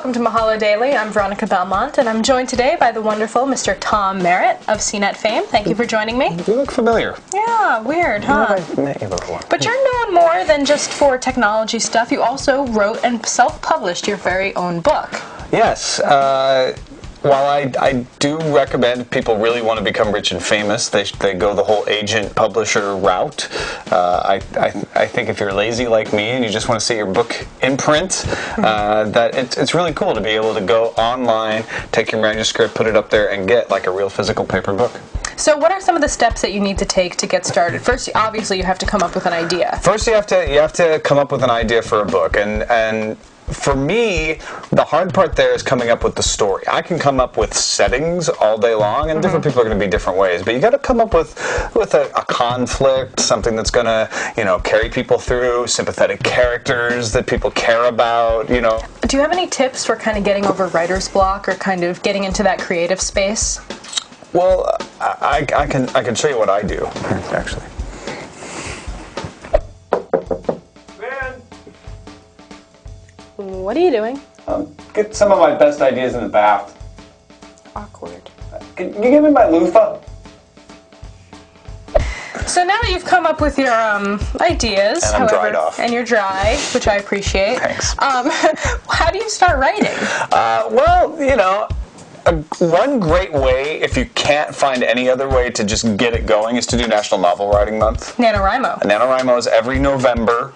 welcome to Mahalo Daily. I'm Veronica Belmont, and I'm joined today by the wonderful Mr. Tom Merritt of CNET fame. Thank you for joining me. You look familiar. Yeah, weird, huh? I've met you before. But you're known more than just for technology stuff. You also wrote and self-published your very own book. Yes. While I do recommend people really want to become rich and famous, they go the whole agent-publisher route. I think if you're lazy like me and you just want to see your book in print, that it's really cool to be able to go online, take your manuscript, put it up there, and get like a real physical paper book. So what are some of the steps that you need to take to get started? First, obviously, you have to come up with an idea. First, you have to come up with an idea for a book, and for me, the hard part there is coming up with the story. I can come up with settings all day long, and different people are going to be different ways. But you got to come up with a conflict, something that's going to, carry people through, sympathetic characters that people care about. Do you have any tips for kind of getting over writer's block or kind of getting into that creative space? Well, I can show you what I do, actually. What are you doing? Get some of my best ideas in the bath. Awkward. Can you give me my loofah? So now that you've come up with your ideas, and I'm dried off. And you're dry, which I appreciate. Thanks. How do you start writing? One great way, if you can't find any other way to just get it going, is to do National Novel Writing Month. NaNoWriMo. NaNoWriMo is every November,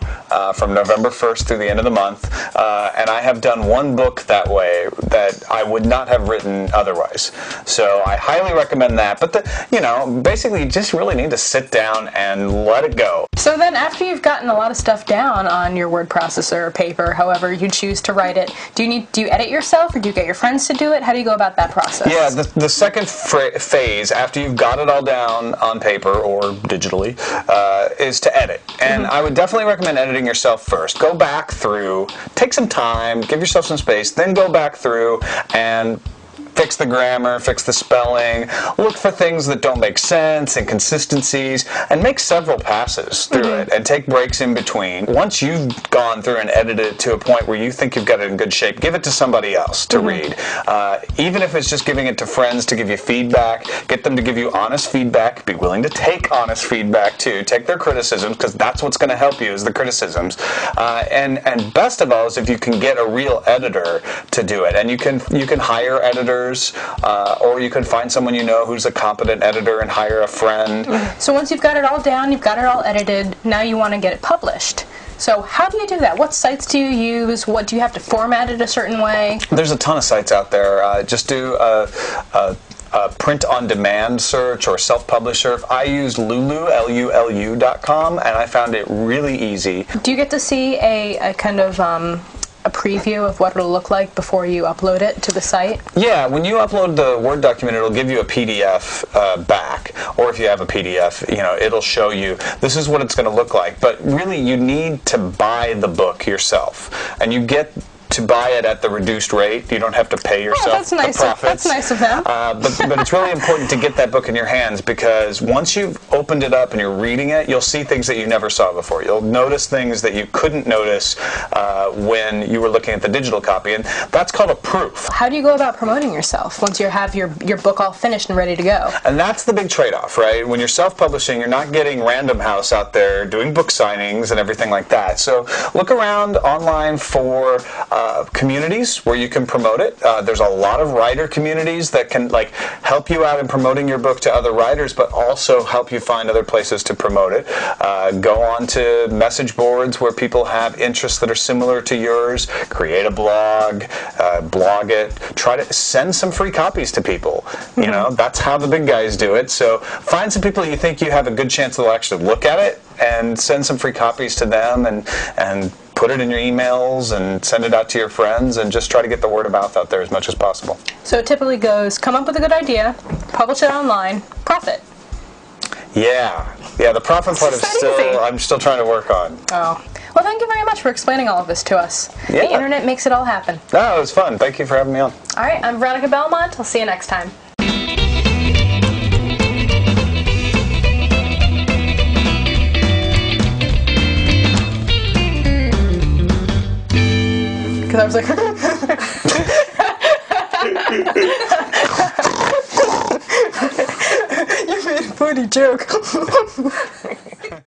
from November 1st through the end of the month, and I have done one book that way that I would not have written otherwise. So I highly recommend that. But basically, you just really need to sit down and let it go. So then, after you've gotten a lot of stuff down on your word processor or paper, however you choose to write it, do you edit yourself, or do you get your friends to do it? How do you go about that process? Yeah, the second phase, after you've got it all down on paper or digitally, is to edit. And I would definitely recommend editing yourself first. Go back through, take some time, give yourself some space, then go back through and fix the grammar, fix the spelling, look for things that don't make sense, inconsistencies, and make several passes through it and take breaks in between. Once you've gone through and edited it to a point where you think you've got it in good shape, give it to somebody else to read. Even if it's just giving it to friends to give you feedback, get them to give you honest feedback, be willing to take honest feedback too, take their criticisms, because that's what's going to help you is the criticisms. And best of all is if you can get a real editor to do it. And you can hire editors, or you can find someone you know who's a competent editor and hire a friend. So once you've got it all down, you've got it all edited, now you want to get it published. So how do you do that? What sites do you use? What do you have to format it a certain way? There's a ton of sites out there. Just do a print-on-demand search or self-publisher. I used Lulu, Lulu.com, and I found it really easy. Do you get to see a kind of a preview of what it'll look like before you upload it to the site? Yeah, when you upload the Word document, it'll give you a PDF back, or if you have a PDF, it'll show you this is what it's going to look like. But really, you need to buy the book yourself, and you get to buy it at the reduced rate. You don't have to pay yourself the profits. That's nice of them. But it's really important to get that book in your hands, because once you've opened it up and you're reading it, you'll see things that you never saw before. You'll notice things that you couldn't notice when you were looking at the digital copy, and that's called a proof. How do you go about promoting yourself once you have your book all finished and ready to go? And that's the big trade-off, right? When you're self-publishing, you're not getting Random House out there doing book signings and everything like that. So look around online for communities where you can promote it. There's a lot of writer communities that can help you out in promoting your book to other writers, but also help you find other places to promote it. Go on to message boards where people have interests that are similar to yours. Create a blog, blog it. Try to send some free copies to people. That's how the big guys do it. So find some people you think you have a good chance they'll actually look at it, and send some free copies to them, and put it in your emails and send it out to your friends, and just try to get the word of mouth out there as much as possible. So it typically goes, come up with a good idea, publish it online, profit. Yeah, the profit part is I'm still trying to work on. Oh. Well, thank you very much for explaining all of this to us. Yeah. The internet makes it all happen. No, it was fun. Thank you for having me on. All right, I'm Veronica Belmont. I'll see you next time. because I was like. You made a funny joke.